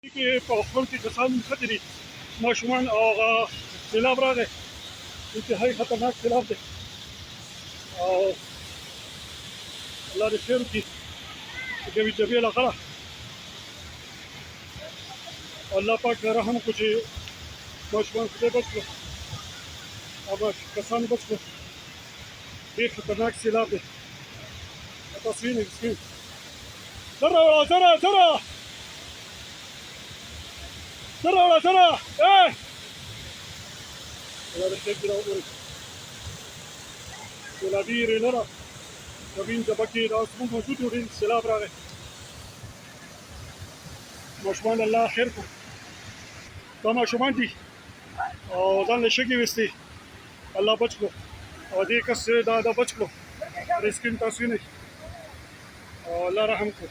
کې په خپل کې کسان خطرې ماشومان او سیلاب راغی انتهایی خطرناک سیلاب دی او الله دې خیر وکړي د جبې لغړه الله پاک رحم وکړي چې ماشومان خدای بچ کړو او کسان بچ کړو ډېر خطرناک سیلاب دی تصویر یې سره الله دې خیر کړي راوګورئ سیلابي ریلره زمین د بکې د اسمون موجود و ډېر سیلاب راغی ماشومان الله خیر کړو دا ماشومان دي او ځان له شګې ویستې الله بچ کړو او دې کس دا بچ کړو د سکرین تصویر نه او الله رحم کړو